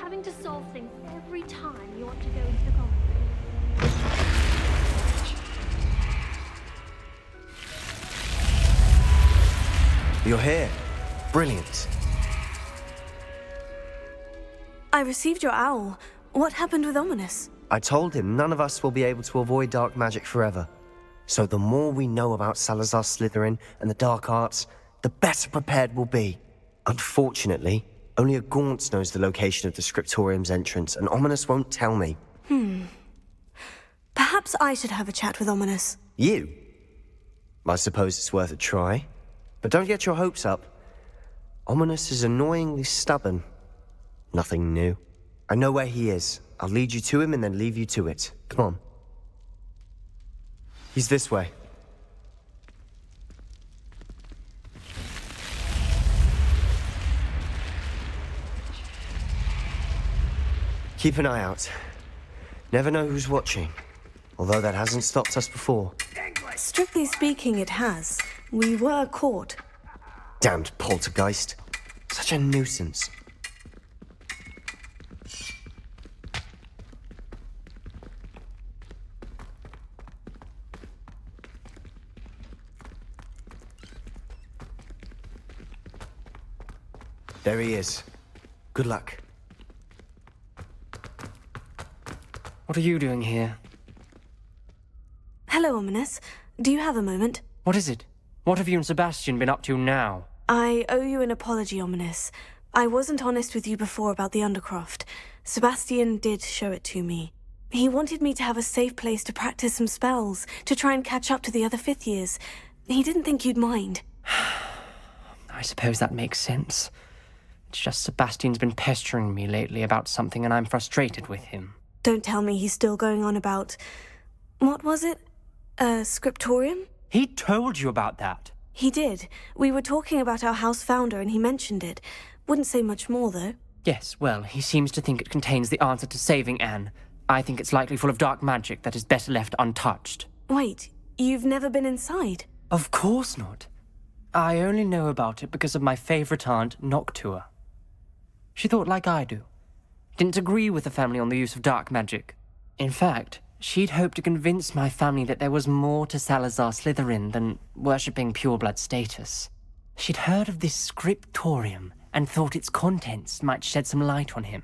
having to solve things every time you want to go into the common room. You're here. Brilliant. I received your owl. What happened with Ominous? I told him none of us will be able to avoid dark magic forever. So the more we know about Salazar Slytherin and the dark arts, the better prepared we'll be. Unfortunately, only a Gaunt knows the location of the Scriptorium's entrance, and Ominous won't tell me. Perhaps I should have a chat with Ominous. You? I suppose it's worth a try. But don't get your hopes up. Ominous is annoyingly stubborn. Nothing new. I know where he is. I'll lead you to him and then leave you to it. Come on. He's this way. Keep an eye out. Never know who's watching. Although that hasn't stopped us before. Strictly speaking, it has. We were caught. Damned poltergeist. Such a nuisance. There he is. Good luck. What are you doing here? Hello, Ominous. Do you have a moment? What is it? What have you and Sebastian been up to now? I owe you an apology, Ominous. I wasn't honest with you before about the Undercroft. Sebastian did show it to me. He wanted me to have a safe place to practice some spells, to try and catch up to the other fifth years. He didn't think you'd mind. I suppose that makes sense. It's just Sebastian's been pestering me lately about something and I'm frustrated with him. Don't tell me he's still going on about... What was it? Scriptorium? He told you about that? He did. We were talking about our house founder and he mentioned it. Wouldn't say much more, though. Yes, well, he seems to think it contains the answer to saving Anne. I think it's likely full of dark magic that is better left untouched. Wait, you've never been inside? Of course not. I only know about it because of my favorite aunt, Noctua. She thought like I do. Didn't agree with the family on the use of dark magic. In fact, she'd hoped to convince my family that there was more to Salazar Slytherin than worshipping pureblood status. She'd heard of this scriptorium and thought its contents might shed some light on him.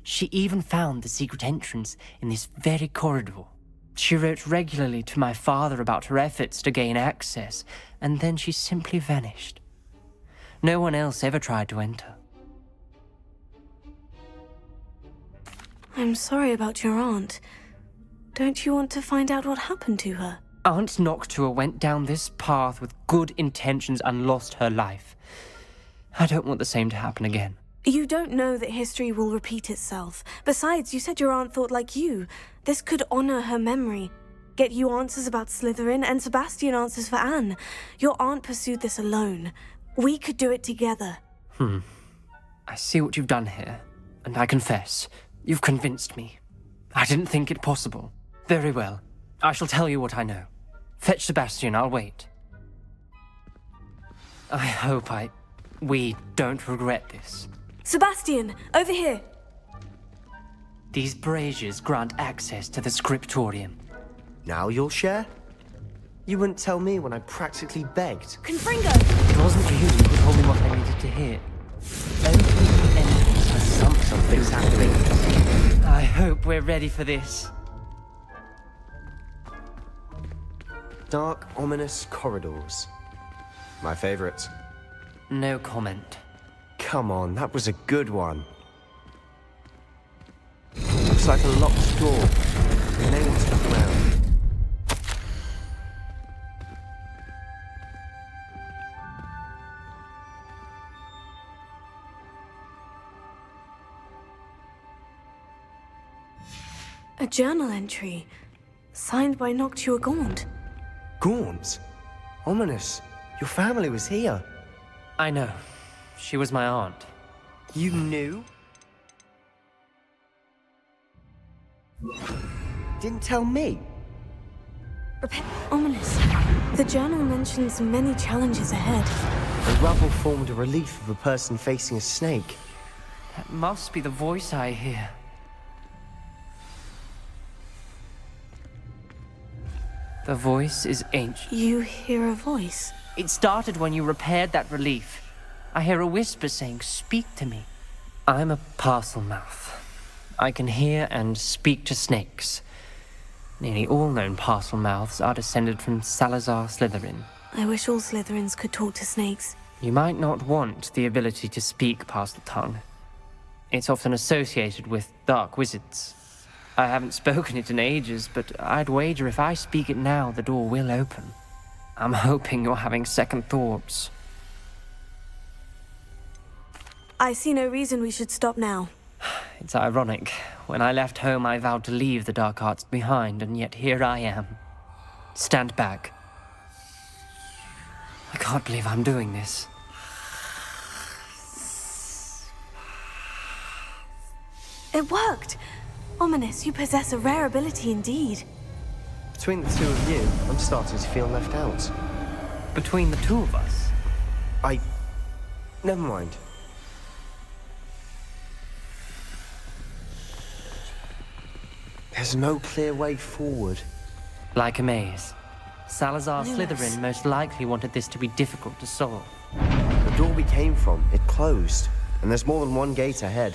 She even found the secret entrance in this very corridor. She wrote regularly to my father about her efforts to gain access, and then she simply vanished. No one else ever tried to enter. I'm sorry about your aunt. Don't you want to find out what happened to her? Aunt Noctua went down this path with good intentions and lost her life. I don't want the same to happen again. You don't know that history will repeat itself. Besides, you said your aunt thought like you. This could honor her memory. Get you answers about Slytherin and Sebastian answers for Anne. Your aunt pursued this alone. We could do it together. I see what you've done here, and I confess, you've convinced me. I didn't think it possible. Very well. I shall tell you what I know. Fetch Sebastian, I'll wait. I hope we don't regret this. Sebastian, over here. These braziers grant access to the scriptorium. Now you'll share? You wouldn't tell me when I practically begged. Confringo! It wasn't you who told me what I needed to hear. Something's happening. I hope we're ready for this. Dark, ominous corridors. My favorite. No comment. Come on, that was a good one. Looks like a locked door. No one stuck around. A journal entry. Signed by Noctua Gaunt. Gaunt? Ominous. Your family was here. I know. She was my aunt. You knew? Didn't tell me. Ominous. The journal mentions many challenges ahead. The rubble formed a relief of a person facing a snake. That must be the voice I hear. The voice is ancient. You hear a voice? It started when you repaired that relief. I hear a whisper saying, "Speak to me." I'm a parcel mouth. I can hear and speak to snakes. Nearly all known parcel mouths are descended from Salazar Slytherin. I wish all Slytherins could talk to snakes. You might not want the ability to speak parcel tongue. It's often associated with dark wizards. I haven't spoken it in ages, but I'd wager if I speak it now, the door will open. I'm hoping you're having second thoughts. I see no reason we should stop now. It's ironic. When I left home, I vowed to leave the dark arts behind, and yet here I am. Stand back. I can't believe I'm doing this. It worked! Ominous, you possess a rare ability indeed. Between the two of you, I'm starting to feel left out. Between the two of us? Never mind. There's no clear way forward. Like a maze. Salazar Yes. Slytherin most likely wanted this to be difficult to solve. The door we came from, it closed. And there's more than one gate ahead.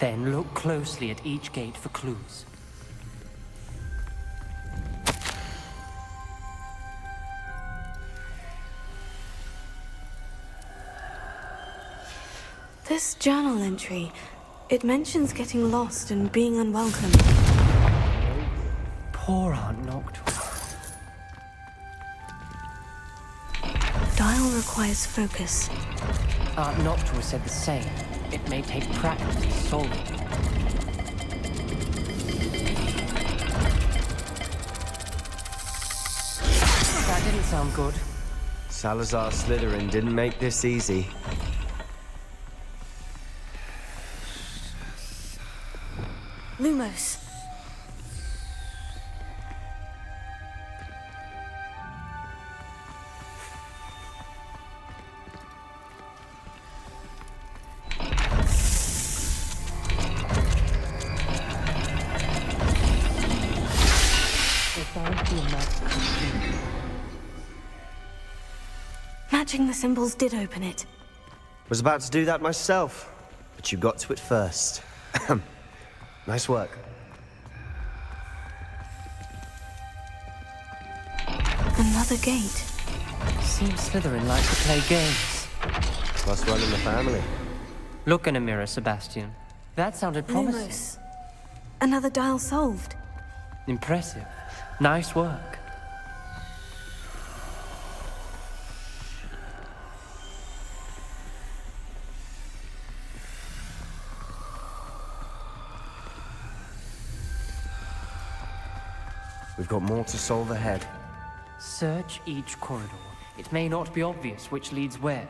Then look closely at each gate for clues. This journal entry, it mentions getting lost and being unwelcome. Poor Aunt Noctua. Dial requires focus. Aunt Noctua said the same. It may take practice to solve it. That didn't sound good. Salazar Slytherin didn't make this easy. Lumos. Matching the symbols did open it. Was about to do that myself, but you got to it first. Nice work. Another gate. Seems Slytherin like to play games. Plus one in the family. Look in a mirror, Sebastian. That sounded promising. Lumos. Another dial solved. Impressive. Nice work. We've got more to solve ahead. Search each corridor. It may not be obvious which leads where.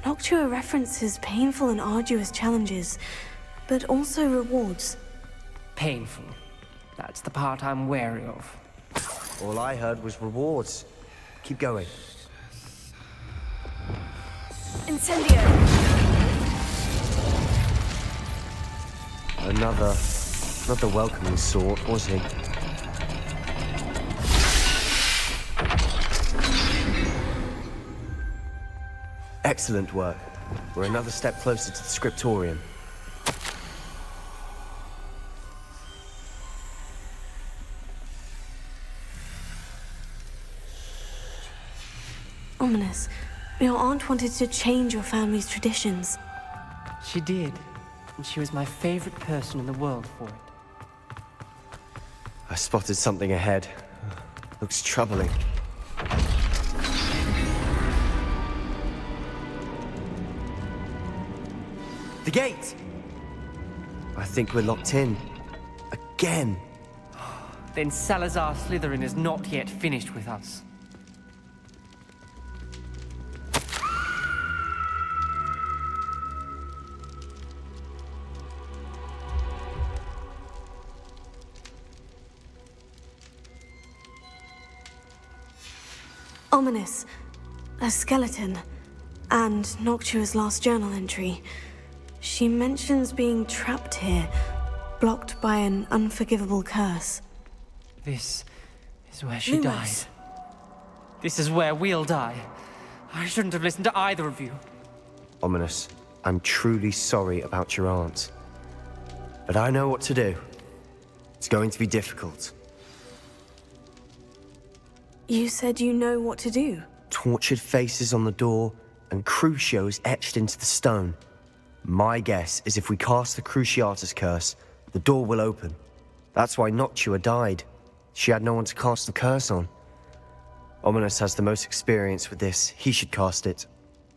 Noctua references painful and arduous challenges, but also rewards. Painful. That's the part I'm wary of. All I heard was rewards. Keep going. Incendio! Another, not the welcoming sort, was he? Excellent work. We're another step closer to the scriptorium. Ominous. Your aunt wanted to change your family's traditions. She did. And she was my favorite person in the world for it. I spotted something ahead. Looks troubling. The gate! I think we're locked in. Again. Then Salazar Slytherin is not yet finished with us. Ominous. A skeleton. And Noctua's last journal entry. She mentions being trapped here, blocked by an unforgivable curse. This is where she Lumos. died. This is where we'll die. I shouldn't have listened to either of you. Ominous, I'm truly sorry about your aunt. But I know what to do. It's going to be difficult. You said you know what to do. Tortured faces on the door, and Crucios etched into the stone. My guess is if we cast the Cruciatus curse, the door will open. That's why Noctua died. She had no one to cast the curse on. Ominous has the most experience with this. He should cast it.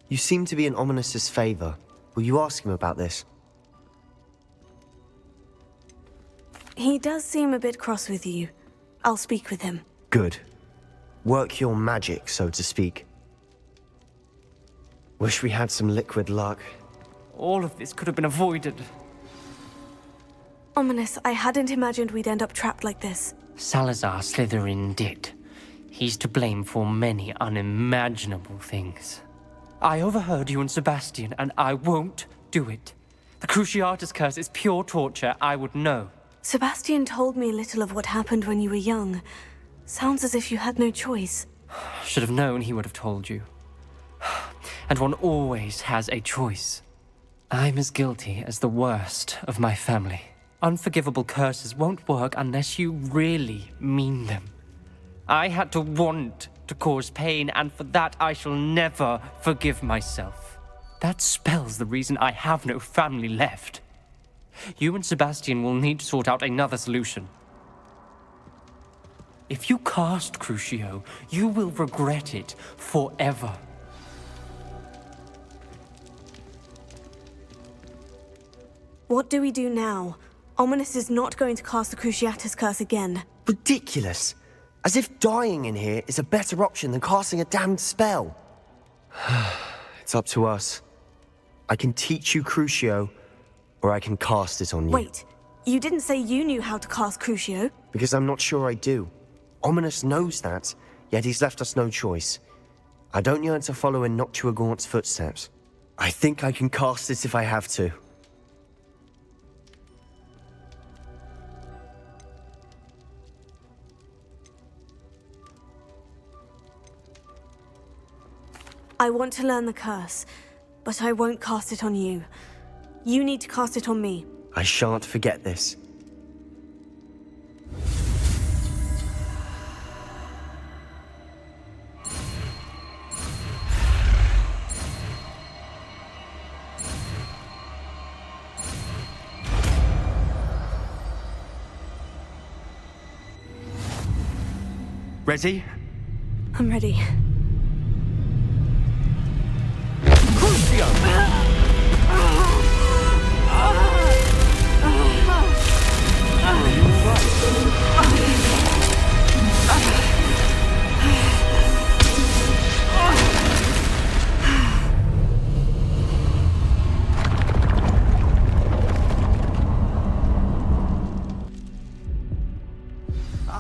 You seem to be in Ominous's favor. Will you ask him about this? He does seem a bit cross with you. I'll speak with him. Good. Work your magic, so to speak. Wish we had some liquid luck. All of this could have been avoided. Ominous, I hadn't imagined we'd end up trapped like this. Salazar Slytherin did. He's to blame for many unimaginable things. I overheard you and Sebastian, and I won't do it. The Cruciatus curse is pure torture. I would know. Sebastian told me little of what happened when you were young. Sounds as if you had no choice. Should have known he would have told you. And one always has a choice. I'm as guilty as the worst of my family. Unforgivable curses won't work unless you really mean them. I had to want to cause pain, and for that I shall never forgive myself. That spell's the reason I have no family left. You and Sebastian will need to sort out another solution. If you cast Crucio, you will regret it forever. What do we do now? Ominous is not going to cast the Cruciatus curse again. Ridiculous. As if dying in here is a better option than casting a damned spell. It's up to us. I can teach you Crucio, or I can cast it on you. Wait, you didn't say you knew how to cast Crucio? Because I'm not sure I do. Ominous knows that, yet he's left us no choice. I don't yearn to follow in Noctua Gaunt's footsteps. I think I can cast it if I have to. I want to learn the curse, but I won't cast it on you. You need to cast it on me. I shan't forget this. Ready? I'm ready.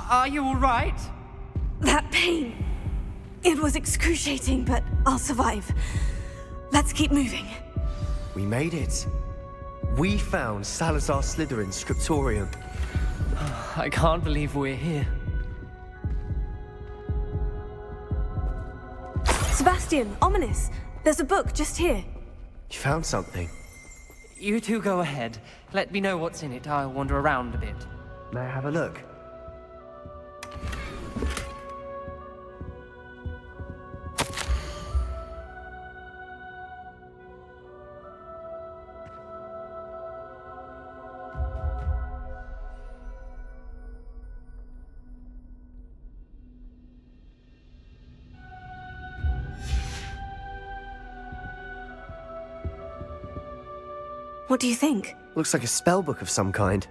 Are you all right? That pain. It was excruciating, but I'll survive. Let's keep moving. We made it. We found Salazar Slytherin's scriptorium. I can't believe we're here. Sebastian, Ominous, there's a book just here. You found something. You two go ahead. Let me know what's in it. I'll wander around a bit. May I have a look? What do you think? Looks like a spellbook of some kind.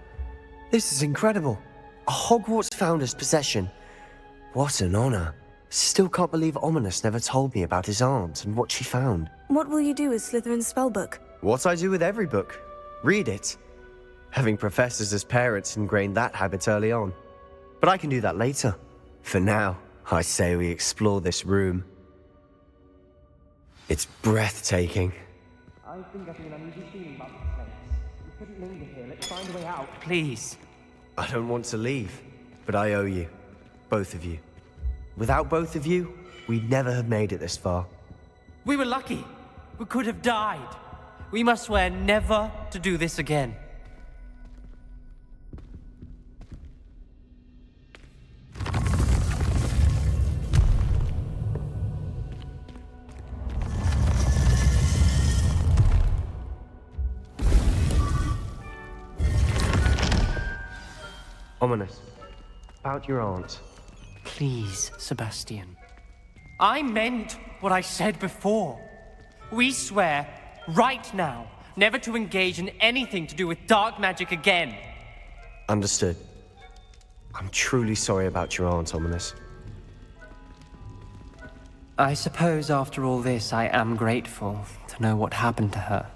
This is incredible. A Hogwarts founder's possession. What an honor. Still can't believe Ominous never told me about his aunt and what she found. What will you do with Slytherin's spellbook? What I do with every book. Read it. Having professors as parents ingrained that habit early on. But I can do that later. For now, I say we explore this room. It's breathtaking. I've been getting an uneasy feeling about this place. We couldn't linger here. Let's find a way out, please. I don't want to leave, but I owe you. Both of you. Without both of you, we'd never have made it this far. We were lucky. We could have died. We must swear never to do this again. Ominous. About your aunt. Please, Sebastian. I meant what I said before. We swear, right now, never to engage in anything to do with dark magic again. Understood. I'm truly sorry about your aunt, Ominous. I suppose after all this, I am grateful to know what happened to her.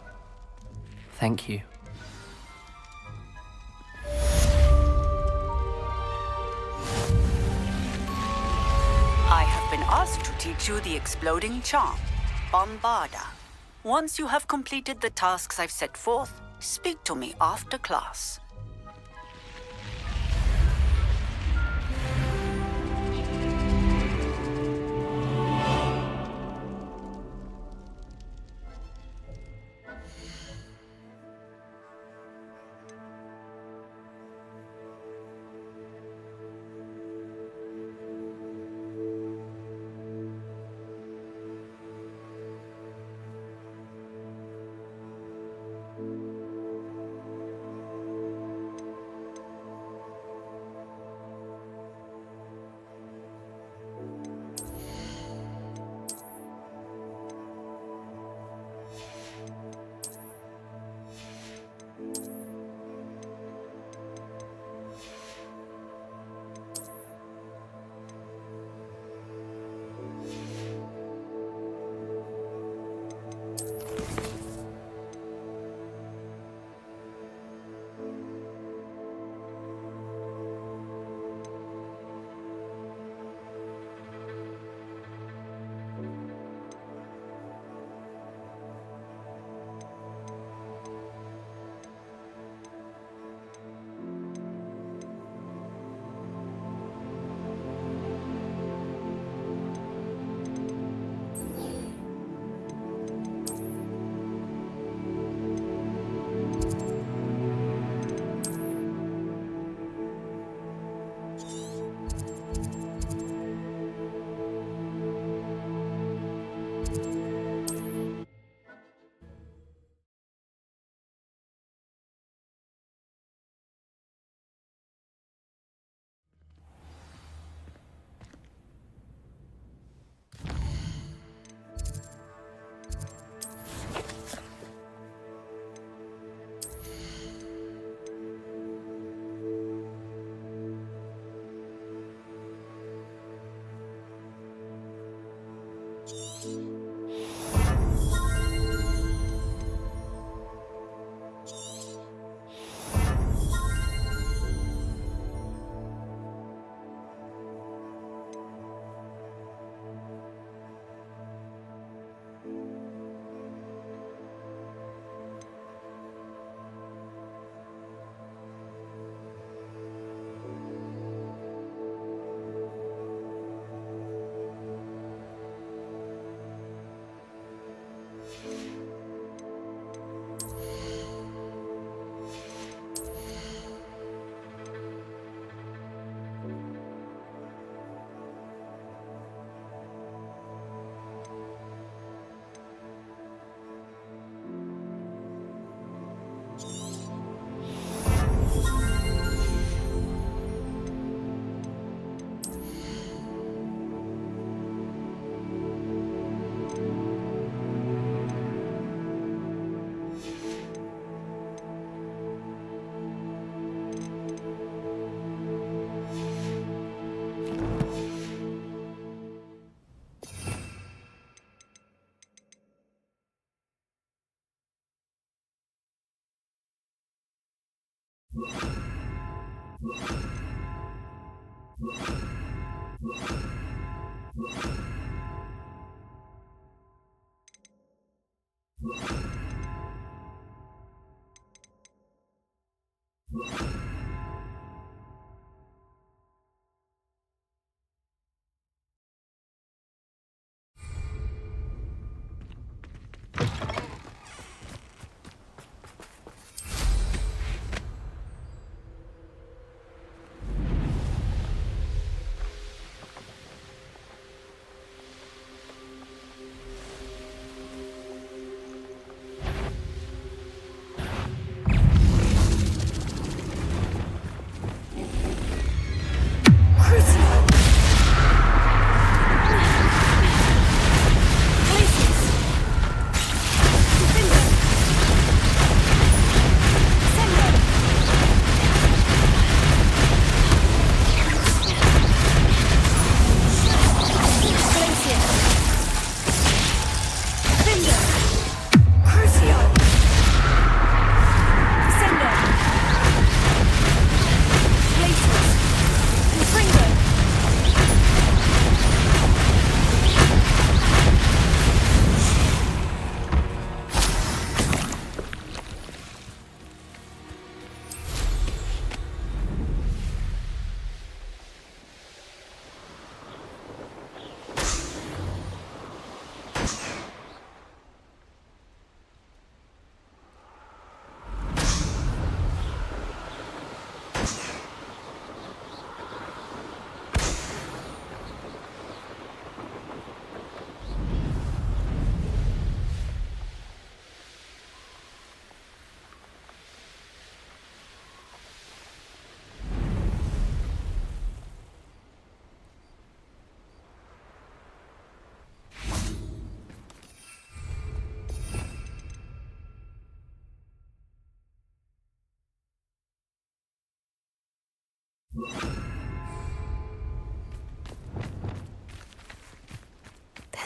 Thank you. I have been asked to teach you the exploding charm, Bombarda. Once you have completed the tasks I've set forth, speak to me after class.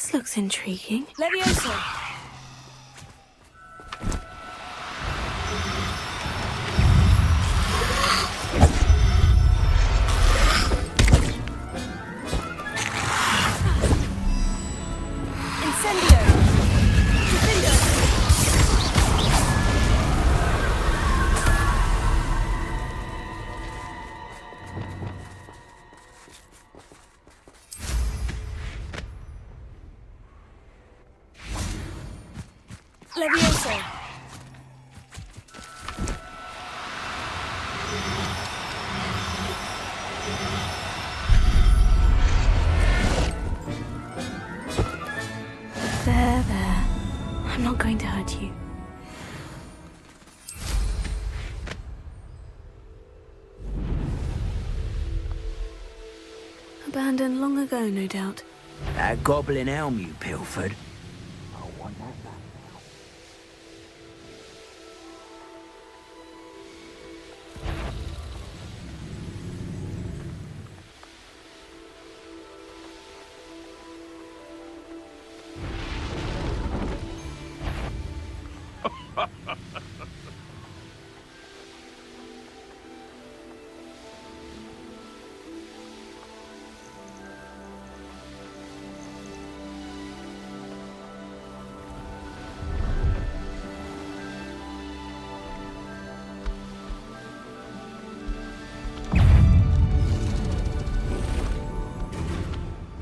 This looks intriguing. Levioso! Incendio! Defendo! Levioso! There. I'm not going to hurt you. Abandoned long ago, no doubt. That goblin elm you pilfered.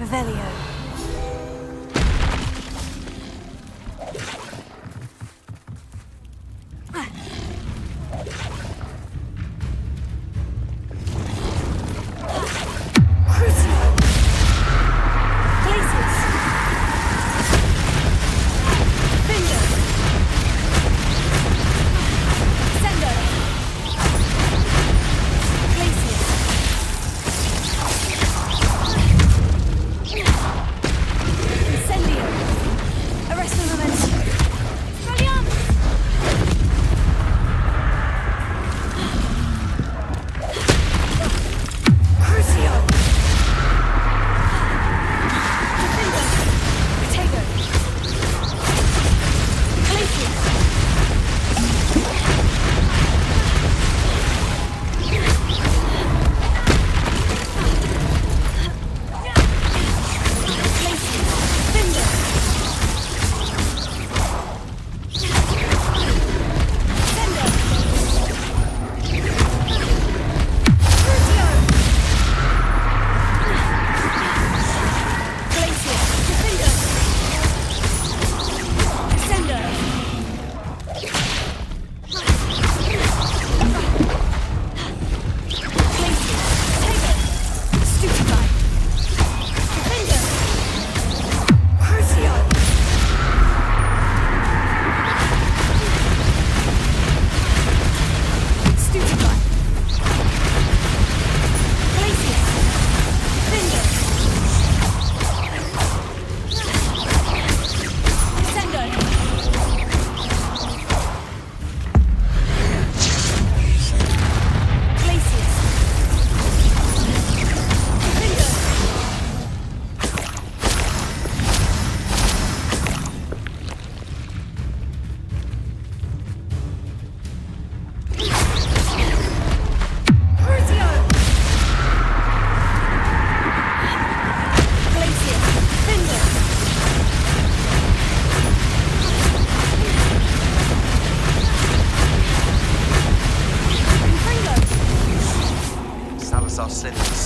Revelio.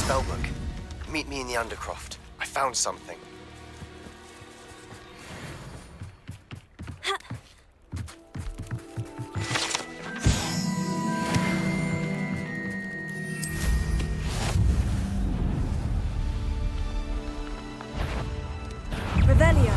Spellbook. Meet me in the Undercroft. I found something. Revelio.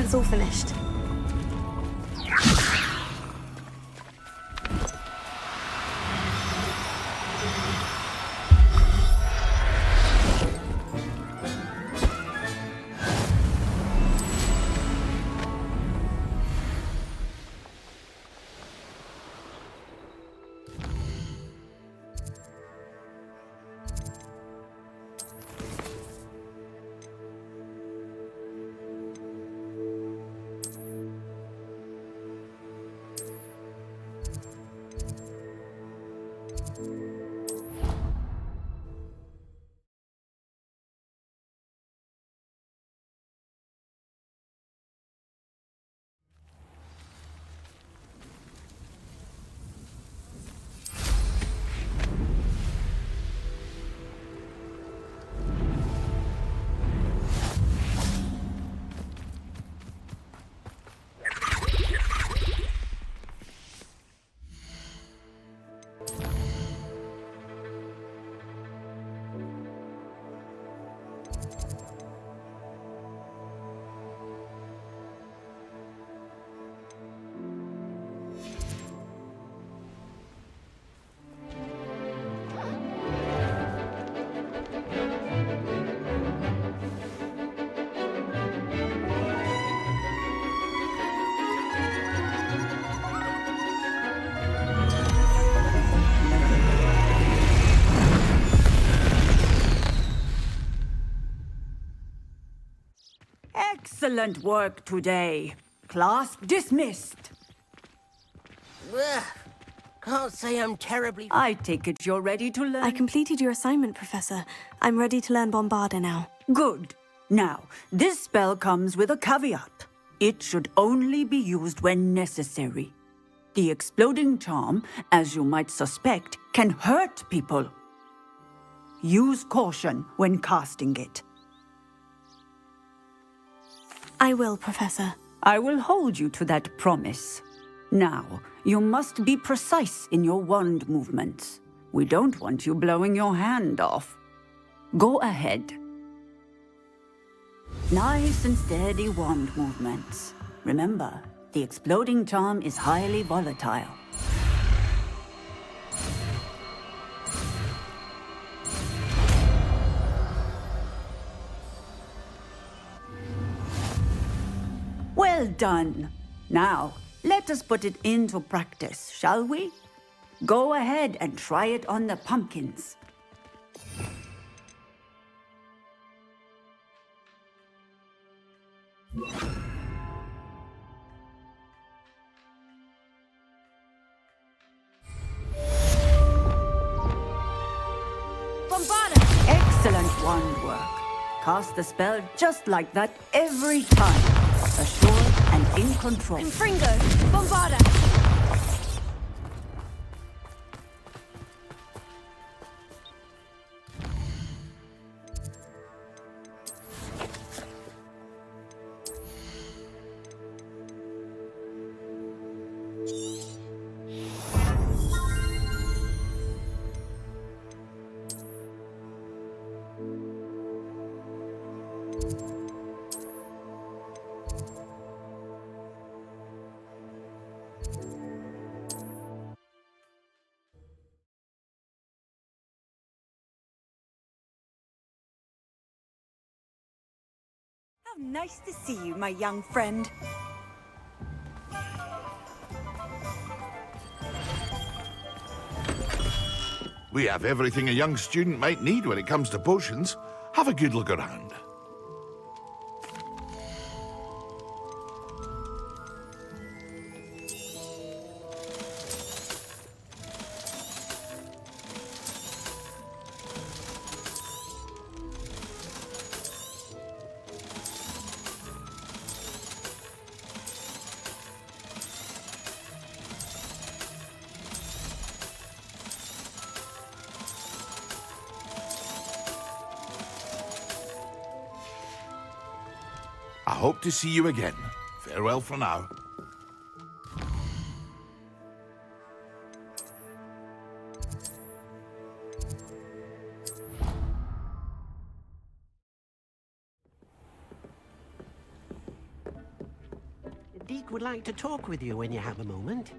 it's all finished. Excellent work today. Class dismissed. Ugh. Can't say I'm terribly... I take it you're ready to learn. I completed your assignment, Professor. I'm ready to learn Bombarda now. Good. Now, this spell comes with a caveat. It should only be used when necessary. The exploding charm, as you might suspect, can hurt people. Use caution when casting it. I will, Professor. I will hold you to that promise. Now, you must be precise in your wand movements. We don't want you blowing your hand off. Go ahead. Nice and steady wand movements. Remember, the exploding charm is highly volatile. Well done. Now, let us put it into practice, shall we? Go ahead and try it on the pumpkins. Bombarda! Excellent wand work. Cast the spell just like that every time. Assured and in control. Fringo! Bombarda! How nice to see you, my young friend. We have everything a young student might need when it comes to potions. Have a good look around. I hope to see you again. Farewell for now. Osric would like to talk with you when you have a moment.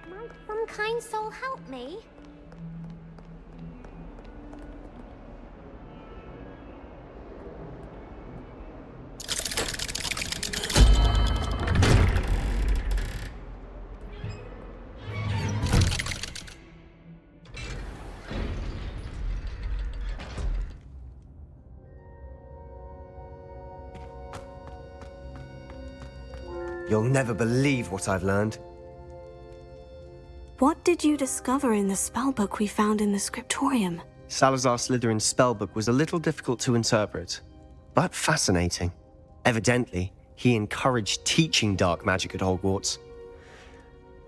Might some kind soul help me? You'll never believe what I've learned. What did you discover in the spellbook we found in the scriptorium? Salazar Slytherin's spellbook was a little difficult to interpret, but fascinating. Evidently, he encouraged teaching dark magic at Hogwarts.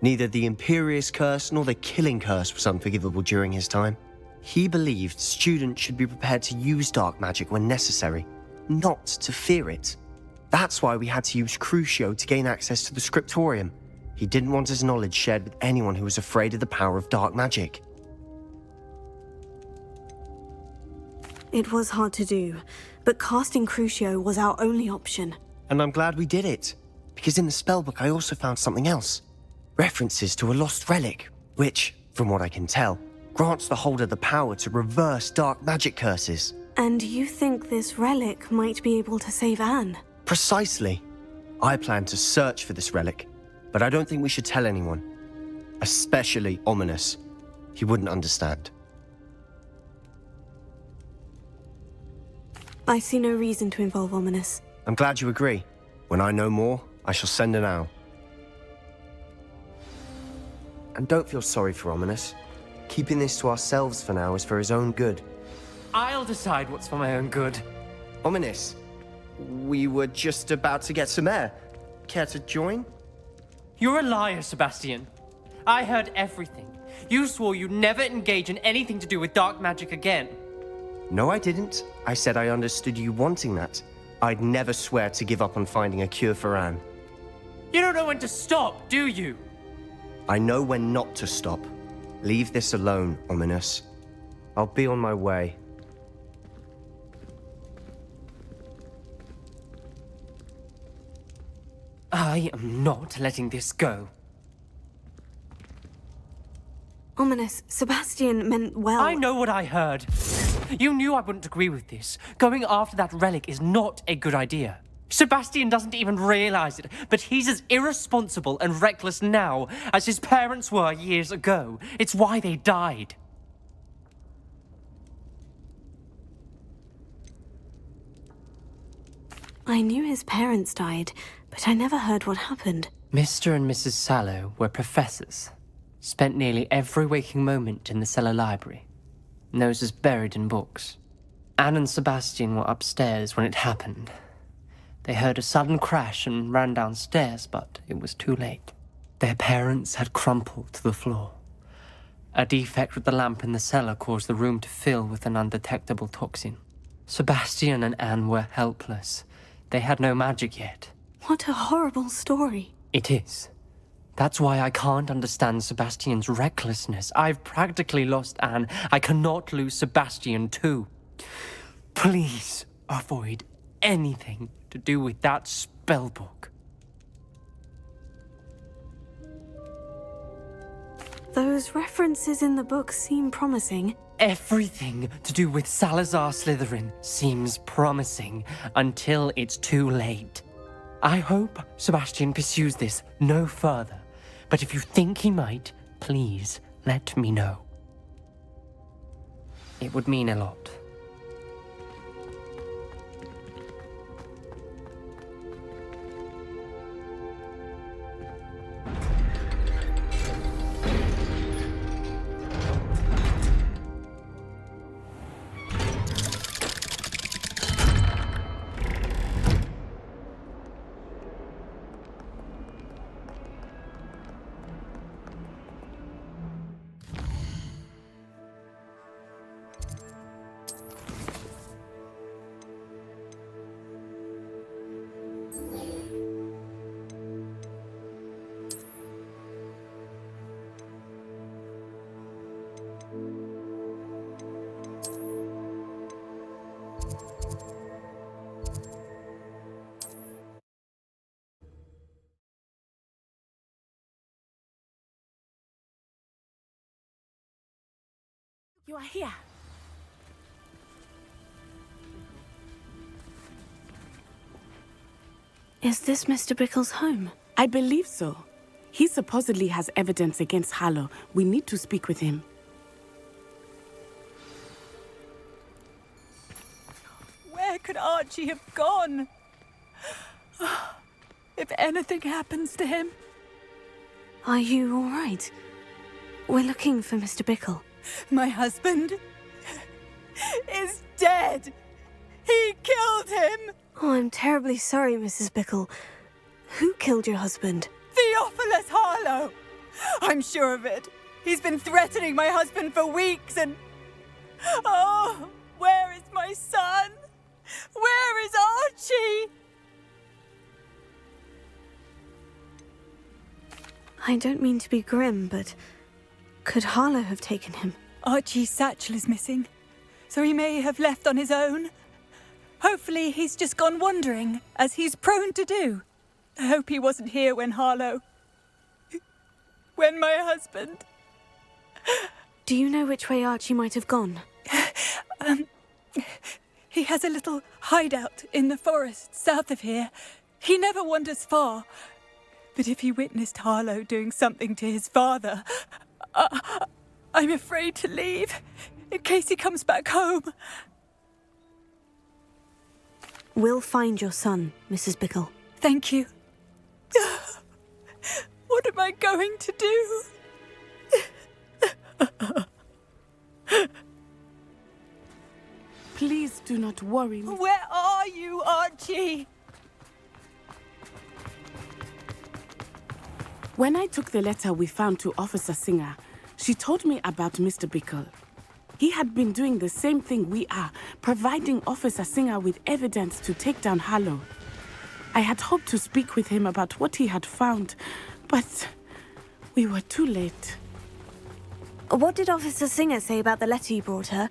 Neither the Imperious Curse nor the Killing Curse was unforgivable during his time. He believed students should be prepared to use dark magic when necessary, not to fear it. That's why we had to use Crucio to gain access to the scriptorium. He didn't want his knowledge shared with anyone who was afraid of the power of dark magic. It was hard to do, but casting Crucio was our only option. And I'm glad we did it, because in the spellbook I also found something else. References to a lost relic, which, from what I can tell, grants the holder the power to reverse dark magic curses. And you think this relic might be able to save Anne? Precisely. I plan to search for this relic, but I don't think we should tell anyone. Especially Ominous. He wouldn't understand. I see no reason to involve Ominous. I'm glad you agree. When I know more, I shall send an owl. And don't feel sorry for Ominous. Keeping this to ourselves for now is for his own good. I'll decide what's for my own good. Ominous, we were just about to get some air. Care to join? You're a liar, Sebastian. I heard everything. You swore you'd never engage in anything to do with dark magic again. No, I didn't. I said I understood you wanting that. I'd never swear to give up on finding a cure for Anne. You don't know when to stop, do you? I know when not to stop. Leave this alone, Ominous. I'll be on my way. I am not letting this go. Ominous, Sebastian meant well. I know what I heard. You knew I wouldn't agree with this. Going after that relic is not a good idea. Sebastian doesn't even realize it, but he's as irresponsible and reckless now as his parents were years ago. It's why they died. I knew his parents died, but I never heard what happened. Mr. and Mrs. Sallow were professors. Spent nearly every waking moment in the cellar library. Noses buried in books. Anne and Sebastian were upstairs when it happened. They heard a sudden crash and ran downstairs, but it was too late. Their parents had crumpled to the floor. A defect with the lamp in the cellar caused the room to fill with an undetectable toxin. Sebastian and Anne were helpless. They had no magic yet. What a horrible story. It is. That's why I can't understand Sebastian's recklessness. I've practically lost Anne. I cannot lose Sebastian too. Please avoid anything to do with that spellbook. Those references in the book seem promising. Everything to do with Salazar Slytherin seems promising until it's too late. I hope Sebastian pursues this no further, but if you think he might, please let me know. It would mean a lot. You are here. Is this Mr. Bickle's home? I believe so. He supposedly has evidence against Harlow. We need to speak with him. Where could Archie have gone? If anything happens to him. Are you all right? We're looking for Mr. Bickle. My husband is dead. He killed him. Oh, I'm terribly sorry, Mrs. Bickle. Who killed your husband? Theophilus Harlow. I'm sure of it. He's been threatening my husband for weeks and... Oh, where is my son? Where is Archie? I don't mean to be grim, but could Harlow have taken him? Archie's satchel is missing, so he may have left on his own. Hopefully he's just gone wandering, as he's prone to do. I hope he wasn't here when Harlow... when my husband... Do you know which way Archie might have gone? He has a little hideout in the forest south of here. He never wanders far. But if he witnessed Harlow doing something to his father, I'm afraid to leave, in case he comes back home. We'll find your son, Mrs. Bickle. Thank you. What am I going to do? Please do not worry. Where are you, Archie? When I took the letter we found to Officer Singer, she told me about Mr. Bickle. He had been doing the same thing we are, providing Officer Singer with evidence to take down Harlow. I had hoped to speak with him about what he had found, but we were too late. What did Officer Singer say about the letter you brought her?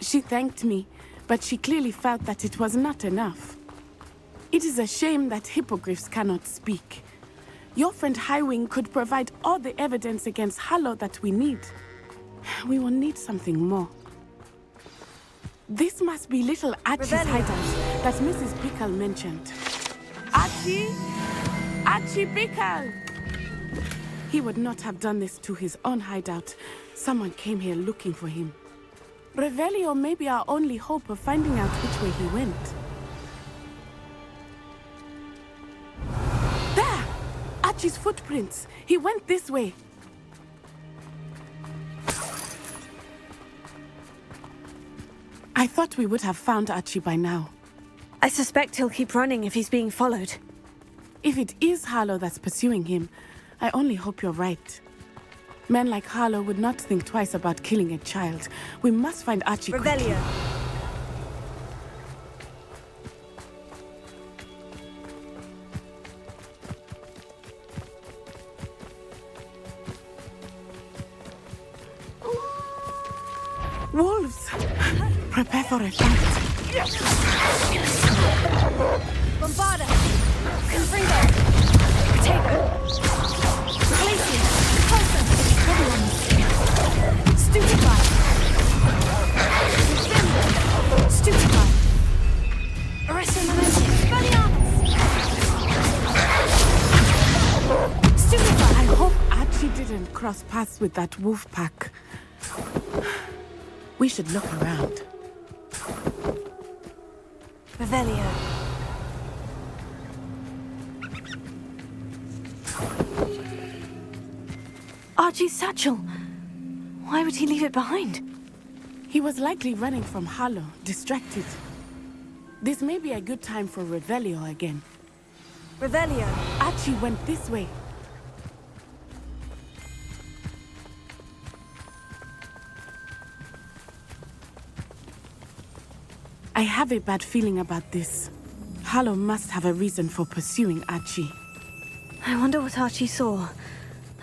She thanked me, but she clearly felt that it was not enough. It is a shame that hippogriffs cannot speak. Your friend Highwing could provide all the evidence against Harlow that we need. We will need something more. This must be little Archie's hideout that Mrs. Bickle mentioned. Archie? Archie Bickle! He would not have done this to his own hideout. Someone came here looking for him. Revelio may be our only hope of finding out which way he went. There! Archie's footprints. He went this way. I thought we would have found Archie by now. I suspect he'll keep running if he's being followed. If it is Harlow that's pursuing him, I only hope you're right. Men like Harlow would not think twice about killing a child. We must find Archie quickly. Revelio. Wolves! Prepare for a fight. Bombarda! Confringo! Potato! Glacier! Pulsar! and cross paths with that wolf pack. We should look around. Revelio. Archie's satchel. Why would he leave it behind? He was likely running from Harlow, distracted. This may be a good time for Revelio again. Revelio. Archie went this way. I have a bad feeling about this. Harlow must have a reason for pursuing Archie. I wonder what Archie saw.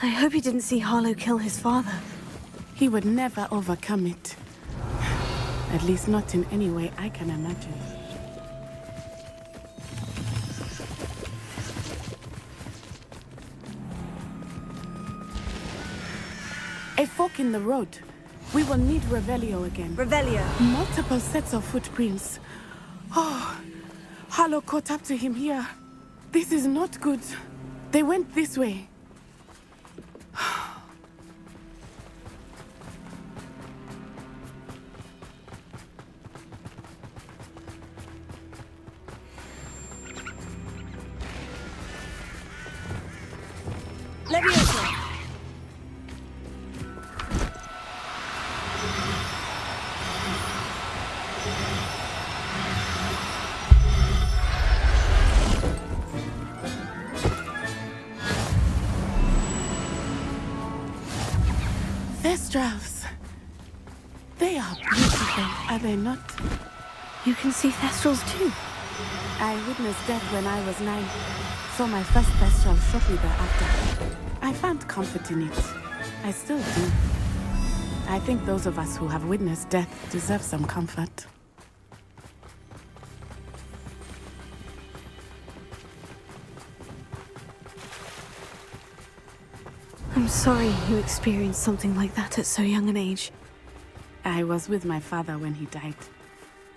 I hope he didn't see Harlow kill his father. He would never overcome it. At least not in any way I can imagine. A fork in the road. We will need Revelio again. Revelio. Multiple sets of footprints. Oh, Harlow caught up to him here. This is not good. They went this way. Leviosa. Thestrals. They are beautiful, are they not? You can see Thestrals too. I witnessed death when I was 9. Saw my first Thestral shortly thereafter. I found comfort in it. I still do. I think those of us who have witnessed death deserve some comfort. I'm sorry you experienced something like that at so young an age. I was with my father when he died.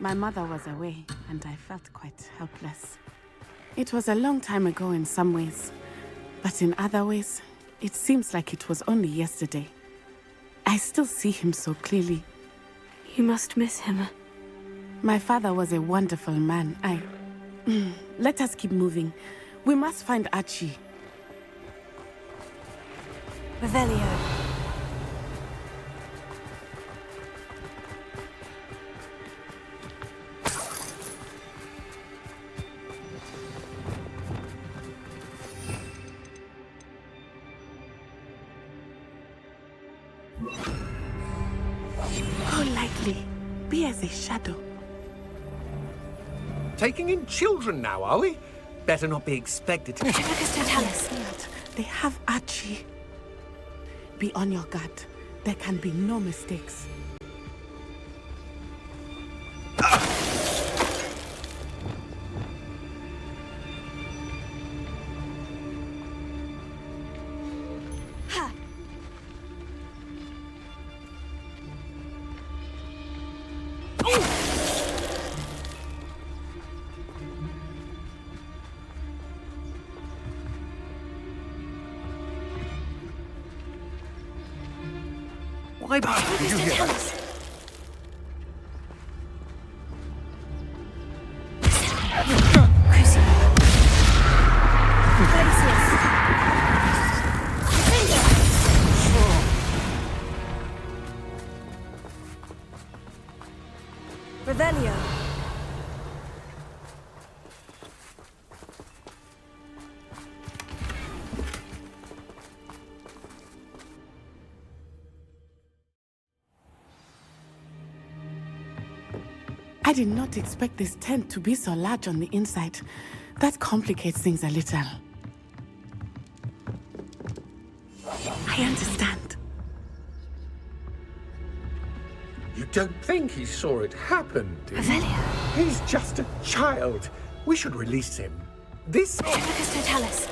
My mother was away, and I felt quite helpless. It was a long time ago in some ways, but in other ways, it seems like it was only yesterday. I still see him so clearly. You must miss him. My father was a wonderful man. Let us keep moving. We must find Archie. Revelio. Go lightly. Be as a shadow. Taking in children now, are we? Better not be expected to... They have Archie. Be on your guard. There can be no mistakes. Why did you hear that? Revelio. I did not expect this tent to be so large on the inside. That complicates things a little. I understand. You don't think he saw it happen, do you? Revelio. He's just a child. We should release him. This... Totalis.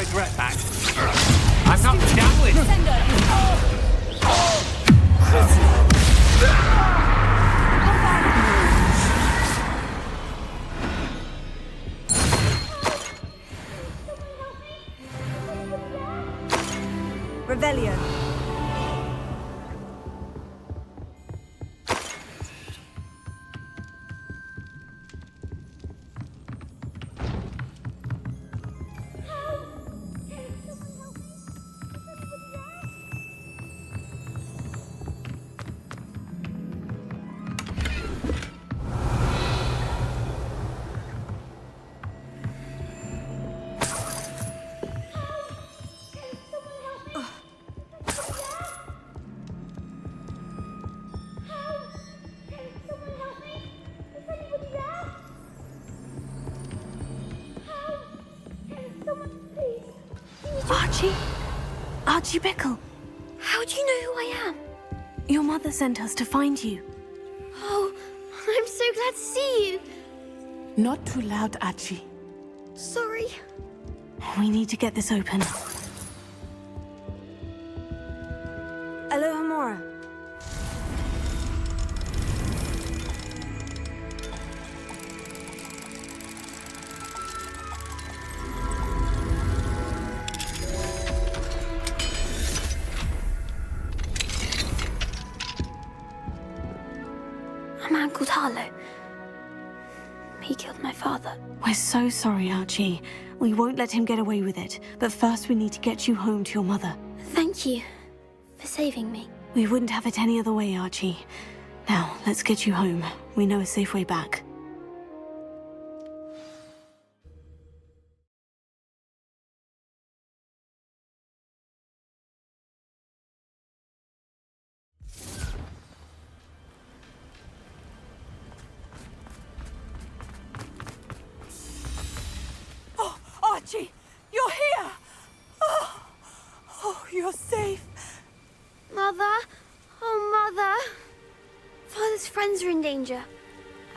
regret back. I'm not down with. Revelio. Archie Bickle. How do you know who I am? Your mother sent us to find you. Oh, I'm so glad to see you. Not too loud, Archie. Sorry. We need to get this open. Alohomora. A man called Harlow. He killed my father. We're so sorry, Archie. We won't let him get away with it. But first we need to get you home to your mother. Thank you for saving me. We wouldn't have it any other way, Archie. Now, let's get you home. We know a safe way back. Archie, you're here! Oh, you're safe. Mother? Oh, Mother. Father's friends are in danger.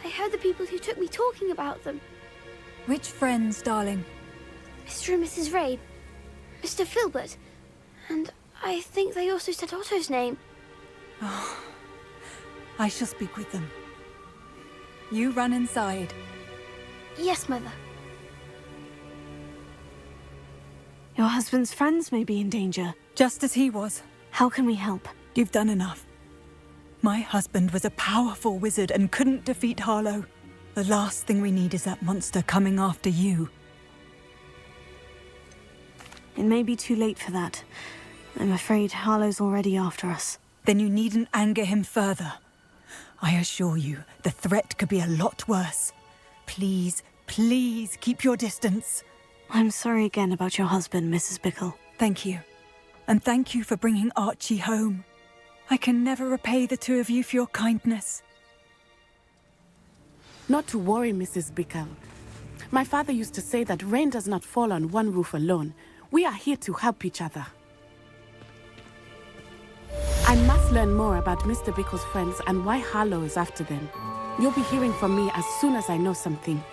I heard the people who took me talking about them. Which friends, darling? Mr. and Mrs. Ray, Mr. Filbert, and I think they also said Otto's name. Oh, I shall speak with them. You run inside. Yes, Mother. Your husband's friends may be in danger. Just as he was. How can we help? You've done enough. My husband was a powerful wizard and couldn't defeat Harlow. The last thing we need is that monster coming after you. It may be too late for that. I'm afraid Harlow's already after us. Then you needn't anger him further. I assure you, the threat could be a lot worse. Please, please keep your distance. I'm sorry again about your husband, Mrs. Bickle. Thank you. And thank you for bringing Archie home. I can never repay the two of you for your kindness. Not to worry, Mrs. Bickle. My father used to say that rain does not fall on one roof alone. We are here to help each other. I must learn more about Mr. Bickle's friends and why Harlow is after them. You'll be hearing from me as soon as I know something.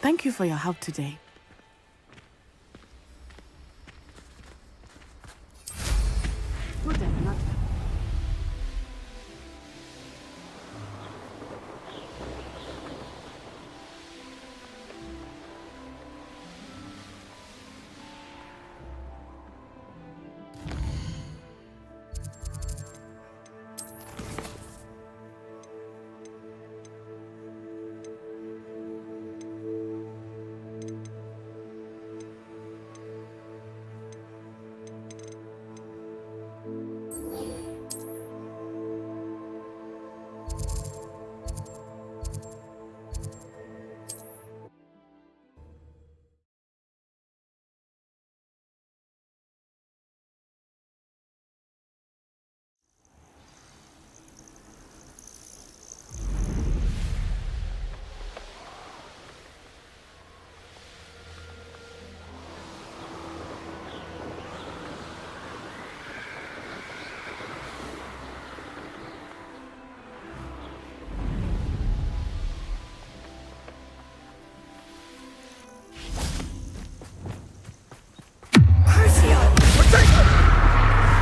Thank you for your help today.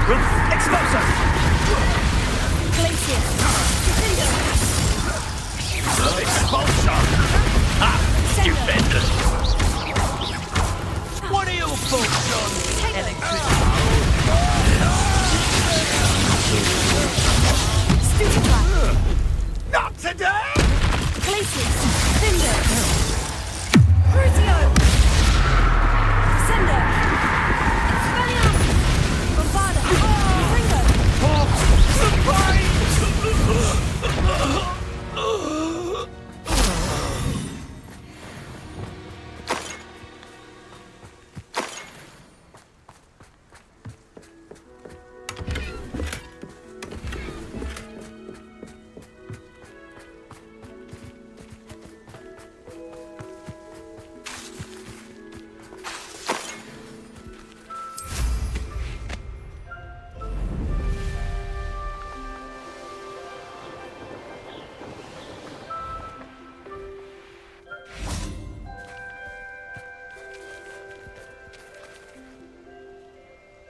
Expulsor! Glacier. Defender. Expulsor! Defenders! What are your thoughts on electricity? Stupefy. Not today! Glacier. Cinder. Crucio. Cinder. Expelliarmus. Bombarda. Ringo.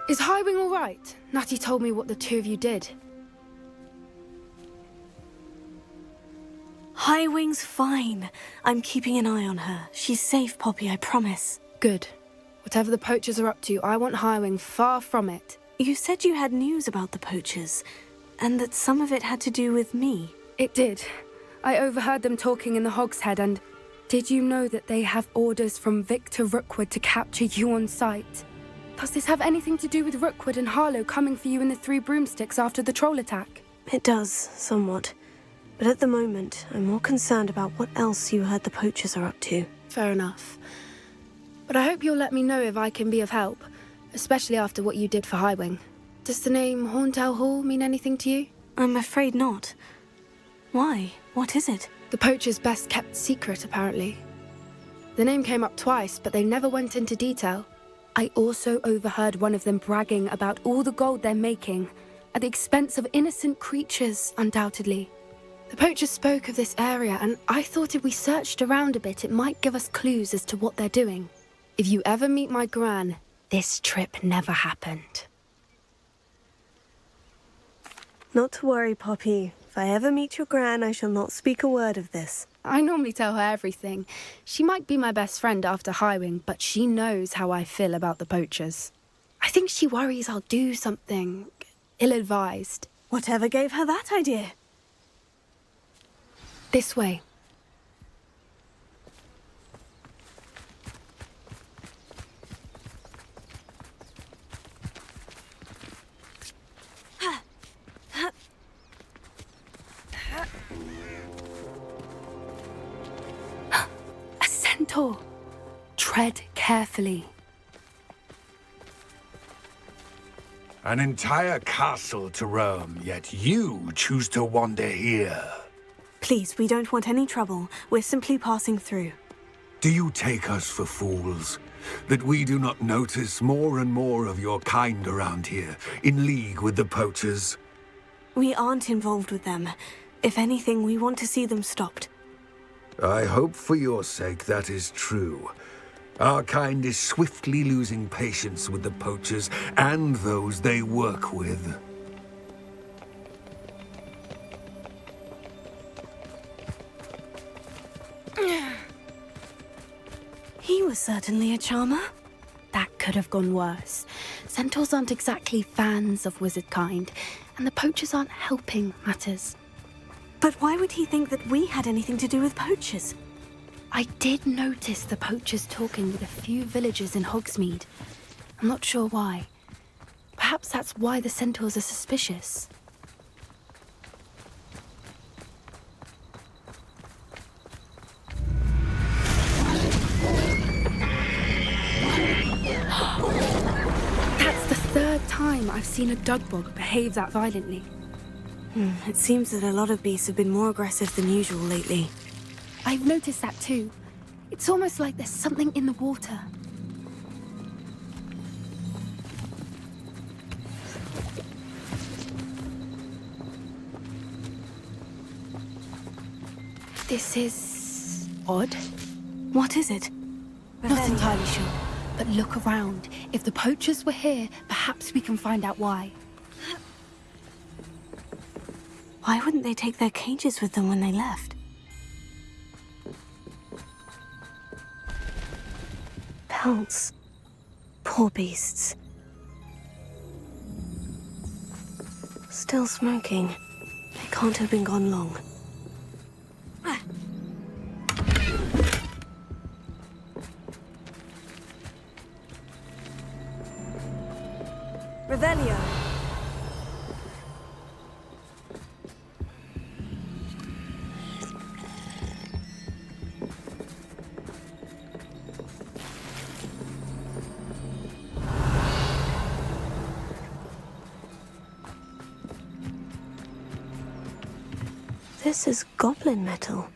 Is Highwing all right? Natty told me what the two of you did. Highwing's fine. I'm keeping an eye on her. She's safe, Poppy, I promise. Good. Whatever the poachers are up to, I want Highwing far from it. You said you had news about the poachers, and that some of it had to do with me. It did. I overheard them talking in the Hogshead, and did you know that they have orders from Victor Rookwood to capture you on sight? Does this have anything to do with Rookwood and Harlow coming for you in the Three Broomsticks after the troll attack? It does, somewhat. But at the moment, I'm more concerned about what else you heard the poachers are up to. Fair enough. But I hope you'll let me know if I can be of help, especially after what you did for Highwing. Does the name Horntail Hall mean anything to you? I'm afraid not. Why? What is it? The poachers' best kept secret, apparently. The name came up twice, but they never went into detail. I also overheard one of them bragging about all the gold they're making, at the expense of innocent creatures, undoubtedly. The poachers spoke of this area, and I thought if we searched around a bit, it might give us clues as to what they're doing. If you ever meet my gran, this trip never happened. Not to worry, Poppy. If I ever meet your gran, I shall not speak a word of this. I normally tell her everything. She might be my best friend after Highwing, but she knows how I feel about the poachers. I think she worries I'll do something ill-advised. Whatever gave her that idea? This way. A centaur. Tread carefully. An entire castle to roam, yet you choose to wander here. Please, we don't want any trouble. We're simply passing through. Do you take us for fools? That we do not notice more and more of your kind around here, in league with the poachers? We aren't involved with them. If anything, we want to see them stopped. I hope for your sake that is true. Our kind is swiftly losing patience with the poachers and those they work with. He was certainly a charmer. That could have gone worse. Centaurs aren't exactly fans of wizard kind, and the poachers aren't helping matters. But why would he think that we had anything to do with poachers? I did notice the poachers talking with a few villagers in Hogsmeade. I'm not sure why. Perhaps that's why the centaurs are suspicious. That's the third time I've seen a dugbog behave that violently. It seems that a lot of beasts have been more aggressive than usual lately. I've noticed that too. It's almost like there's something in the water. This is odd. What is it? Not entirely sure, but look around. If the poachers were here, perhaps we can find out why. Why wouldn't they take their cages with them when they left? Pelts. Poor beasts. Still smoking. They can't have been gone long. Revelio. This is goblin metal.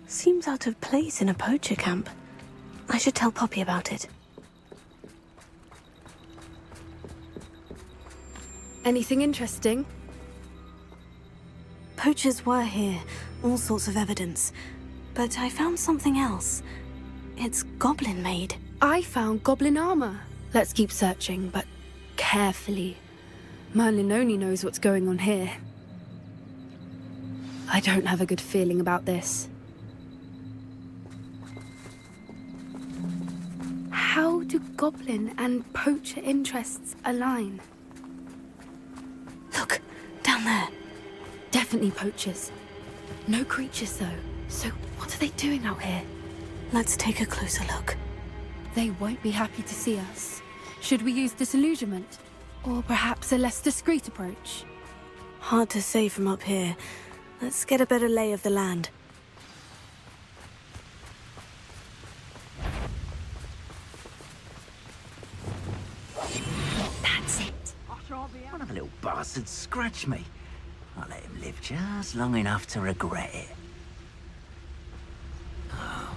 Seems out of place in a poacher camp. I should tell Poppy about it. Anything interesting? Poachers were here, all sorts of evidence. But I found something else. It's goblin-made. I found goblin armor. Let's keep searching, but carefully. Merlin only knows what's going on here. I don't have a good feeling about this. How do goblin and poacher interests align? Look, down there. Definitely poachers. No creatures, though. So what are they doing out here? Let's take a closer look. They won't be happy to see us. Should we use disillusionment? Or perhaps a less discreet approach? Hard to say from up here. Let's get a better lay of the land. That's it. One of the little bastards scratched me. I'll let him live just long enough to regret it. Oh.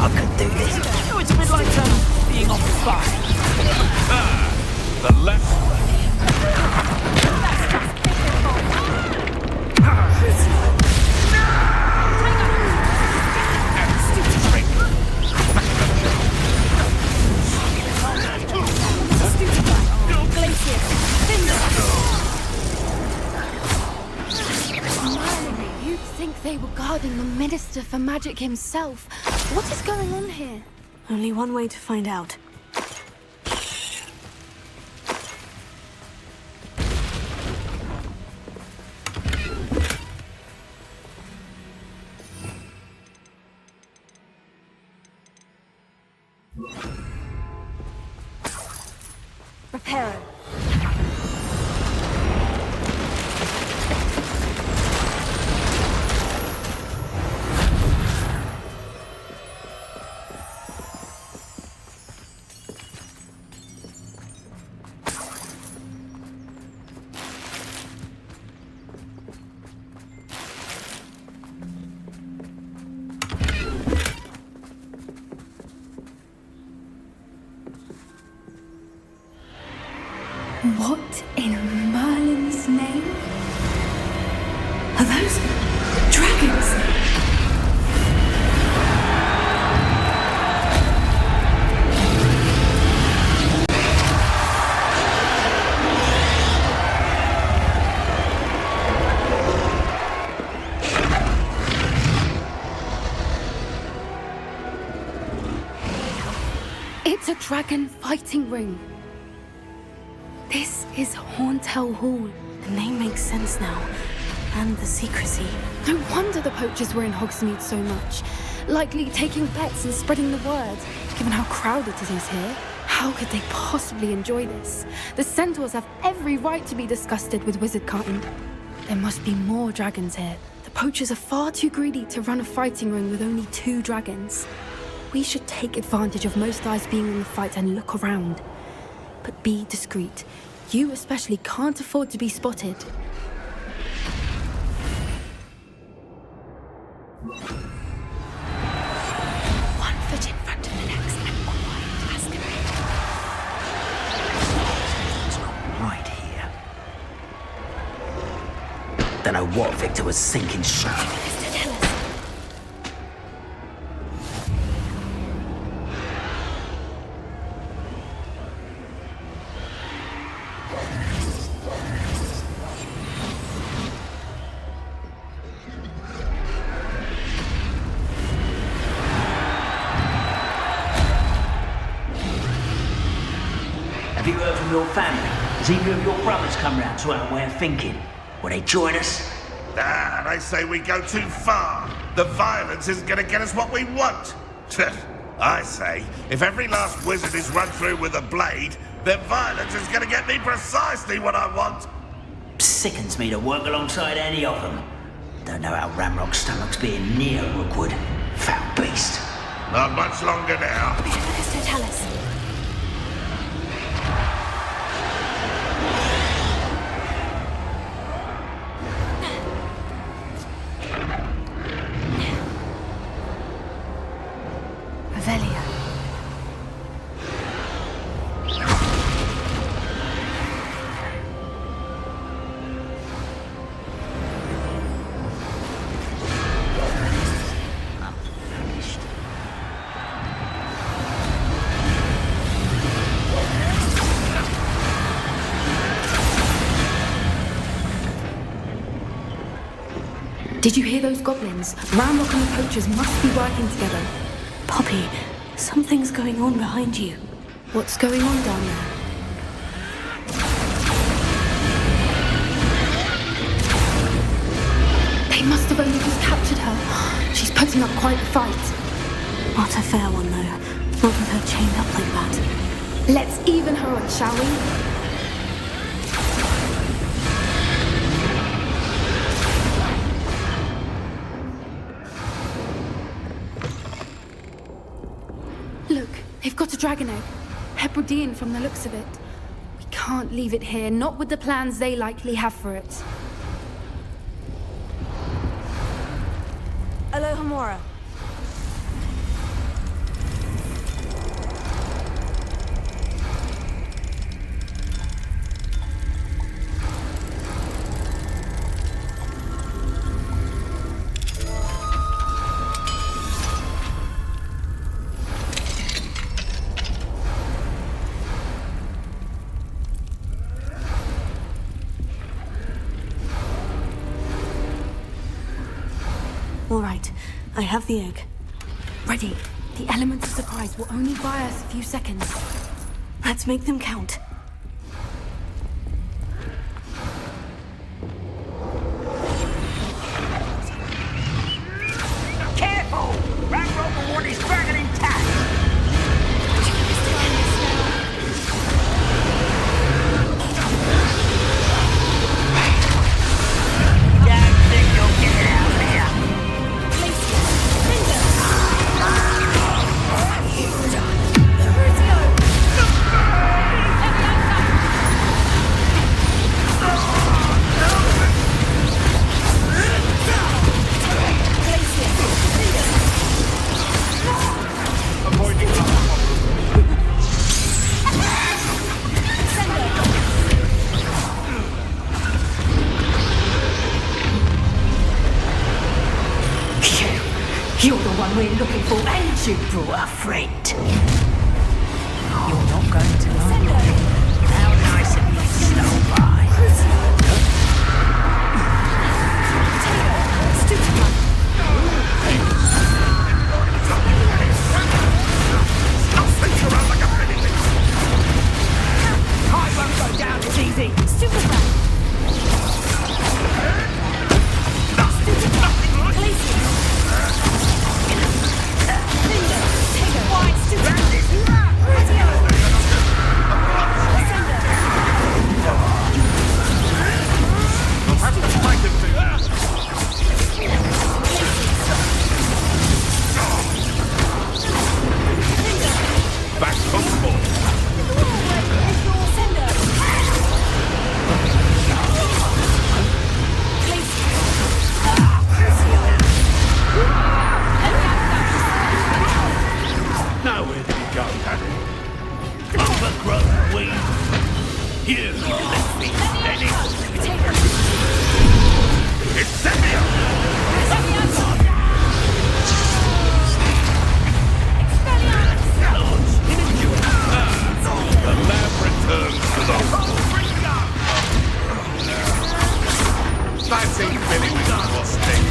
I could do this. Oh, it's a bit like being off the spot. The left. You'd think they were guarding the Minister for Magic himself. What is going on here? Only one way to find out. Reparo. What in Merlin's name? Are those dragons? It's a dragon fighting ring. This is Hauntel Hall. The name makes sense now. And the secrecy. No wonder the poachers were in Hogsmeade so much. Likely taking bets and spreading the word. Given how crowded it is here, how could they possibly enjoy this? The centaurs have every right to be disgusted with wizardkind. There must be more dragons here. The poachers are far too greedy to run a fighting ring with only 2 dragons. We should take advantage of most eyes being in the fight and look around. But be discreet. You especially can't afford to be spotted. One foot in front of the next and quiet as can It's not right here. Don't know what Victor was thinking. Have you heard from your family? Has either of your brothers come round to our way of thinking? Will they join us? Nah, they say we go too far. The violence isn't gonna get us what we want. I say, if every last wizard is run through with a blade, then violence is gonna get me precisely what I want. Sickens me to work alongside any of them. Don't know how Ranrok's stomach's being near Rookwood. Foul beast. Not much longer now. Tell us. Avelia. Did you hear those goblins? Ranrok and the poachers must be working together. Poppy, something's going on behind you. What's going on down there? They must have only just captured her. She's putting up quite the fight. Not a fair one, though. Not with her chained up like that. Let's even her on, shall we? Look, they've got a dragon egg. Hebridean from the looks of it. We can't leave it here, not with the plans they likely have for it. Alohomora. All right, I have the egg. Ready. The element of surprise will only buy us a few seconds. Let's make them count. Careful! Ranrok will want his dragon intact! Don't think you'll get it out here! You're the one we're looking for, and you brought a friend. You're not going to know. How nice of you to stop by. I won't go down as easy. Stupid man. The lab returns to the Fancy filling with frosting.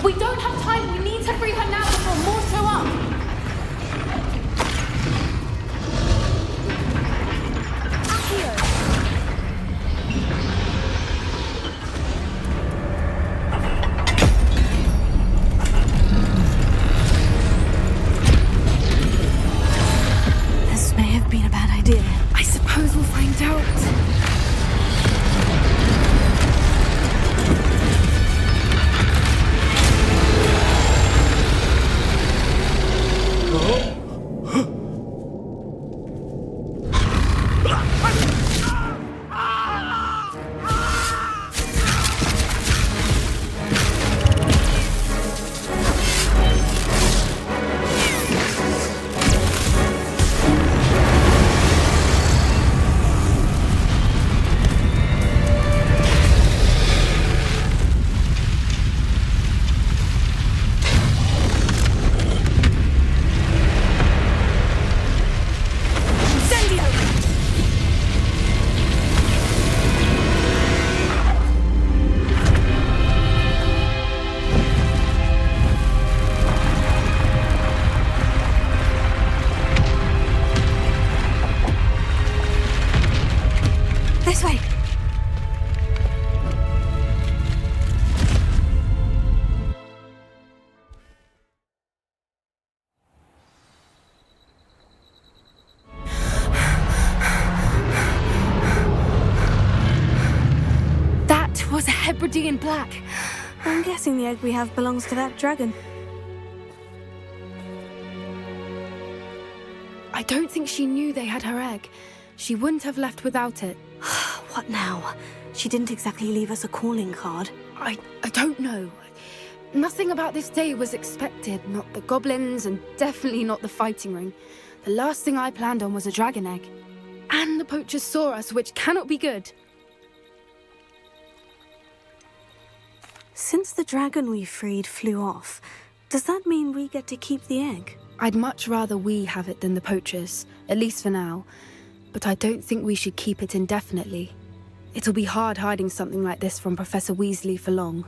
We don't have time. We need to free her now before more show up. This may have been a bad idea. I suppose we'll find out. Was a Hebridean black. I'm guessing the egg we have belongs to that dragon. I don't think she knew they had her egg. She wouldn't have left without it. What now? She didn't exactly leave us a calling card. I don't know. Nothing about this day was expected. Not the goblins, and definitely not the fighting ring. The last thing I planned on was a dragon egg. And the poachers saw us, which cannot be good. Since the dragon we freed flew off, does that mean we get to keep the egg? I'd much rather we have it than the poachers, at least for now. But I don't think we should keep it indefinitely. It'll be hard hiding something like this from Professor Weasley for long.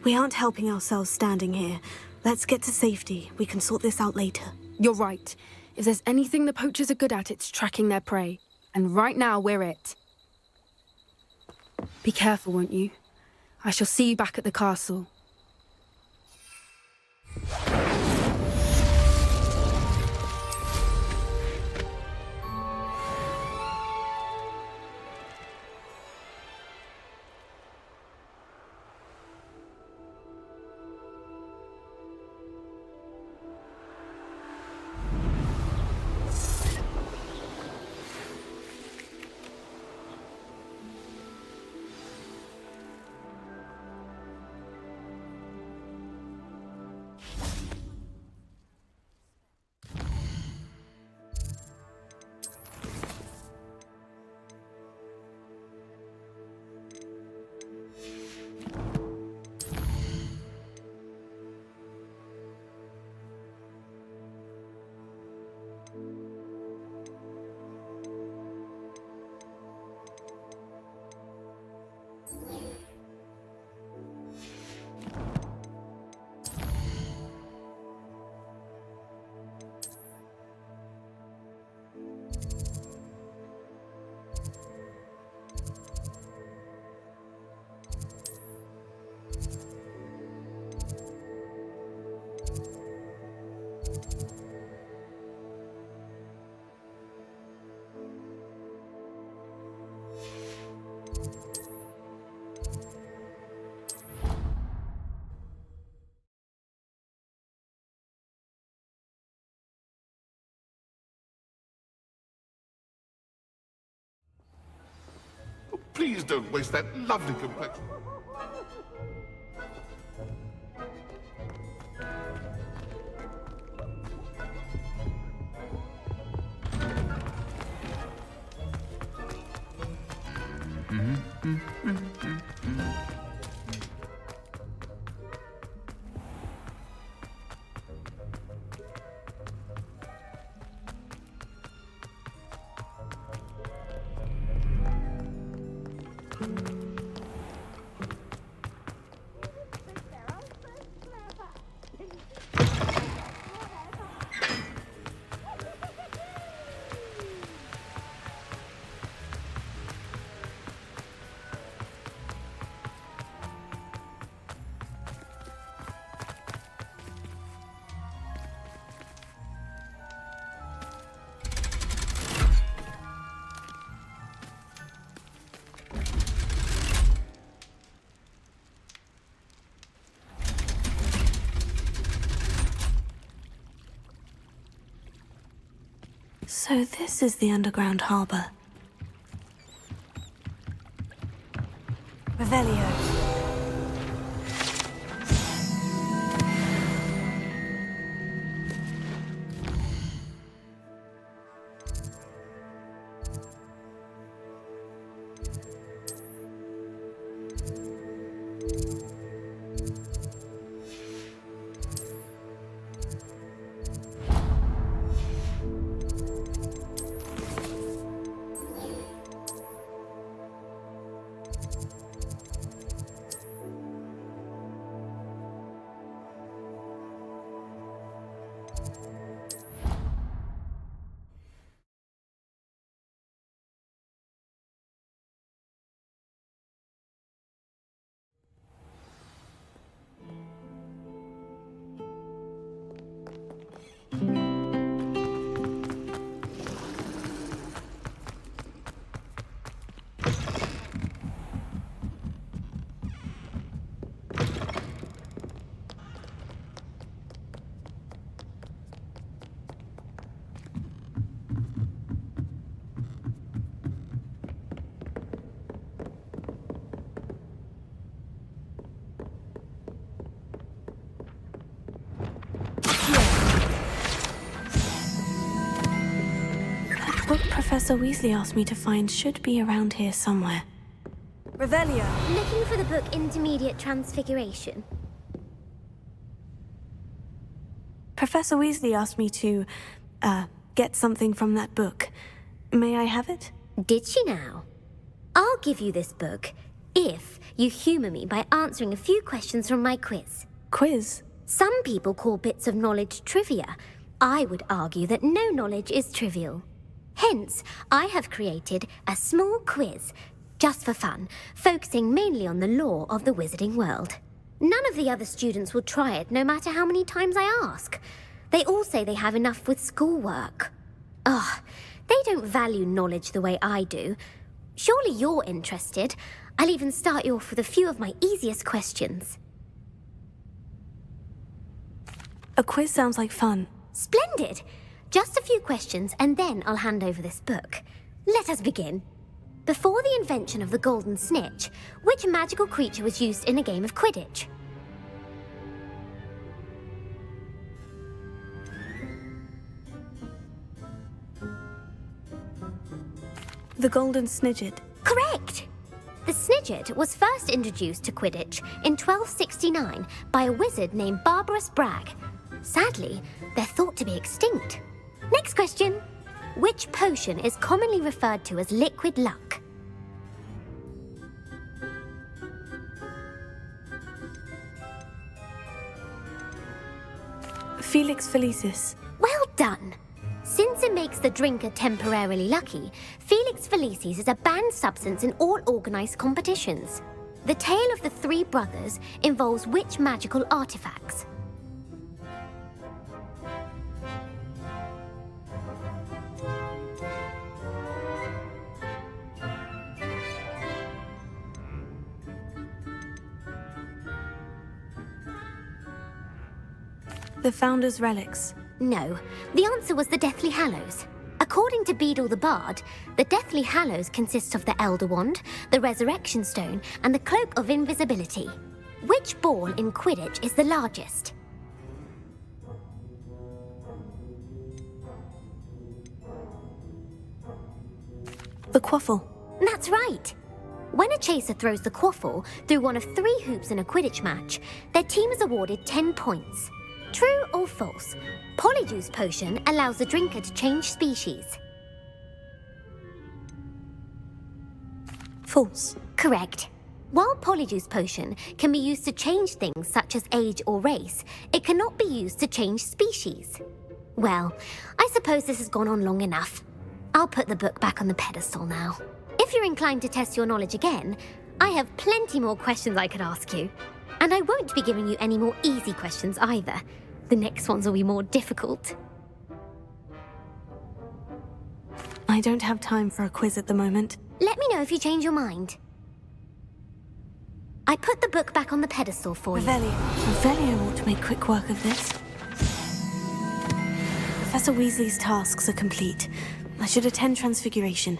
We aren't helping ourselves standing here. Let's get to safety. We can sort this out later. You're right. If there's anything the poachers are good at, it's tracking their prey. And right now, we're it. Be careful, won't you? I shall see you back at the castle. Please don't waste that lovely complexion. So this is the underground harbor. Revelio. What Professor Weasley asked me to find should be around here somewhere. Revelio. Looking for the book Intermediate Transfiguration. Professor Weasley asked me to, get something from that book. May I have it? Did she now? I'll give you this book if you humor me by answering a few questions from my quiz. Quiz? Some people call bits of knowledge trivia. I would argue that no knowledge is trivial. Hence, I have created a small quiz, just for fun, focusing mainly on the lore of the wizarding world. None of the other students will try it, no matter how many times I ask. They all say they have enough with schoolwork. Ugh, they don't value knowledge the way I do. Surely you're interested. I'll even start you off with a few of my easiest questions. A quiz sounds like fun. Splendid! Just a few questions, and then I'll hand over this book. Let us begin. Before the invention of the golden snitch, which magical creature was used in a game of Quidditch? The golden snidget. Correct! The snidget was first introduced to Quidditch in 1269 by a wizard named Barbarous Bragg. Sadly, they're thought to be extinct. Next question. Which potion is commonly referred to as liquid luck? Felix Felicis. Well done! Since it makes the drinker temporarily lucky, Felix Felicis is a banned substance in all organized competitions. The tale of the three brothers involves which magical artifacts? The Founder's Relics. No, the answer was the Deathly Hallows. According to Beadle the Bard, the Deathly Hallows consists of the Elder Wand, the Resurrection Stone, and the Cloak of Invisibility. Which ball in Quidditch is the largest? The Quaffle. That's right. When a chaser throws the quaffle through one of 3 hoops in a Quidditch match, their team is awarded 10 points. True or false? Polyjuice potion allows the drinker to change species. False. Correct. While Polyjuice Potion can be used to change things such as age or race, it cannot be used to change species. Well, I suppose this has gone on long enough. I'll put the book back on the pedestal now. If you're inclined to test your knowledge again, I have plenty more questions I could ask you. And I won't be giving you any more easy questions either. The next ones will be more difficult. I don't have time for a quiz at the moment. Let me know if you change your mind. I put the book back on the pedestal for you. Revelio ought to make quick work of this. Professor Weasley's tasks are complete. I should attend Transfiguration.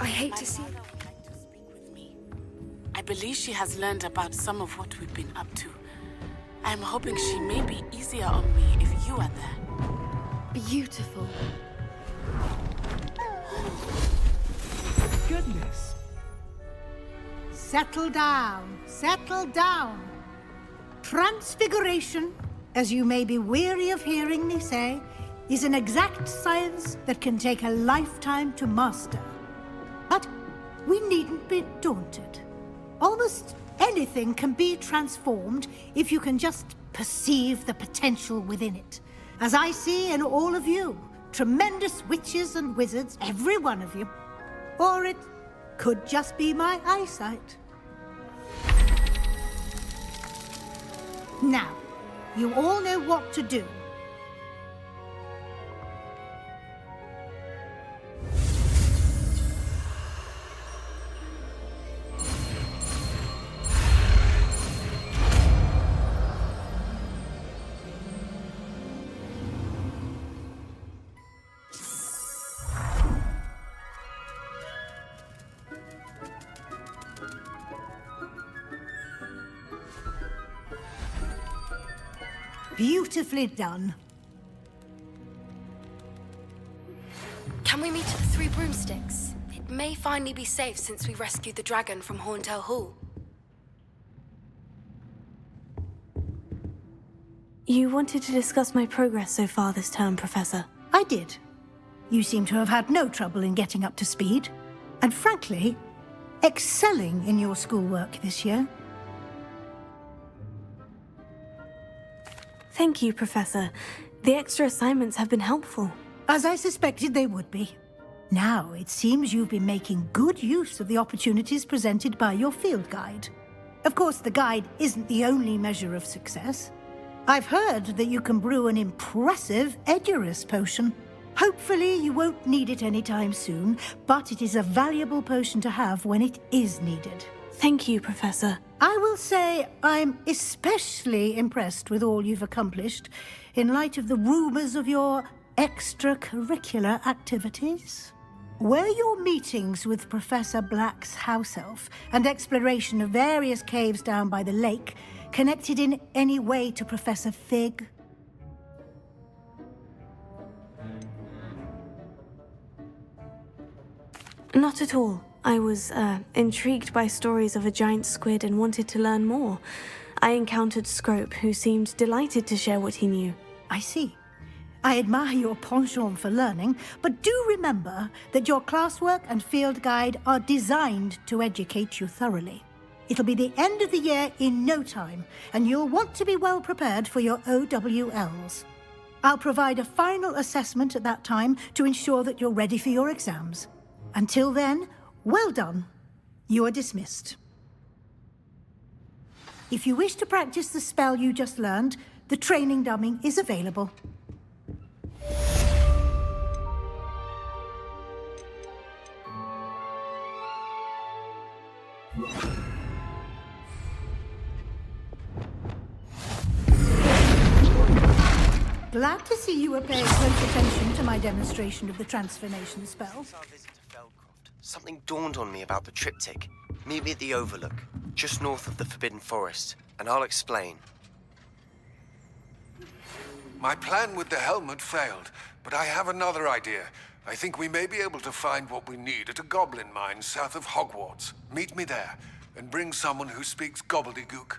I hate to see... I believe she has learned about some of what we've been up to. I'm hoping she may be easier on me if you are there. Beautiful. Goodness. Settle down. Settle down. Transfiguration, as you may be weary of hearing me say, is an exact science that can take a lifetime to master. But we needn't be daunted. Almost anything can be transformed if you can just perceive the potential within it. As I see in all of you, tremendous witches and wizards, every one of you. Or it could just be my eyesight. Now, you all know what to do. Beautifully done. Can we meet at the Three Broomsticks? It may finally be safe since we rescued the dragon from Horntail Hall. You wanted to discuss my progress so far this term, Professor. I did. You seem to have had no trouble in getting up to speed. And frankly, excelling in your schoolwork this year. Thank you, Professor. The extra assignments have been helpful. As I suspected they would be. Now, it seems you've been making good use of the opportunities presented by your field guide. Of course, the guide isn't the only measure of success. I've heard that you can brew an impressive Edurus potion. Hopefully, you won't need it anytime soon, but it is a valuable potion to have when it is needed. Thank you, Professor. I will say I'm especially impressed with all you've accomplished in light of the rumors of your extracurricular activities. Were your meetings with Professor Black's house elf and exploration of various caves down by the lake connected in any way to Professor Fig? Not at all. I was, intrigued by stories of a giant squid and wanted to learn more. I encountered Scrope, who seemed delighted to share what he knew. I see. I admire your penchant for learning, but do remember that your classwork and field guide are designed to educate you thoroughly. It'll be the end of the year in no time, and you'll want to be well prepared for your O.W.Ls. I'll provide a final assessment at that time to ensure that you're ready for your exams. Until then, well done. You are dismissed. If you wish to practice the spell you just learned, the training dummy is available. Glad to see you were paying close attention to my demonstration of the transformation spell. Something dawned on me about the triptych. Meet me at the Overlook, just north of the Forbidden Forest, and I'll explain. My plan with the helmet failed, but I have another idea. I think we may be able to find what we need at a goblin mine south of Hogwarts. Meet me there, and bring someone who speaks gobbledygook.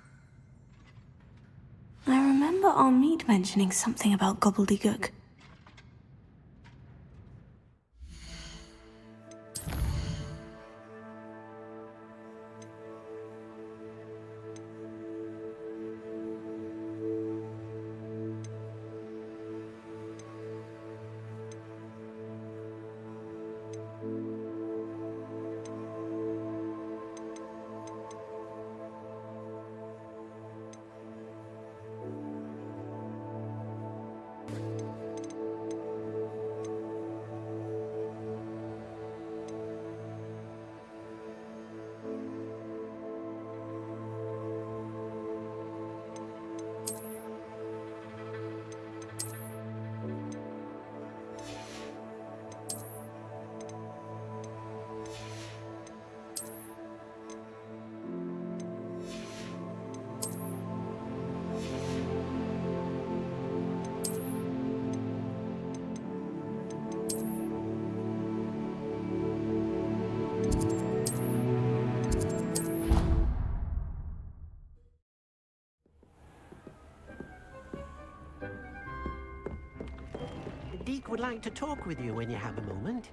I remember our meet mentioning something about gobbledygook. Deke would like to talk with you when you have a moment.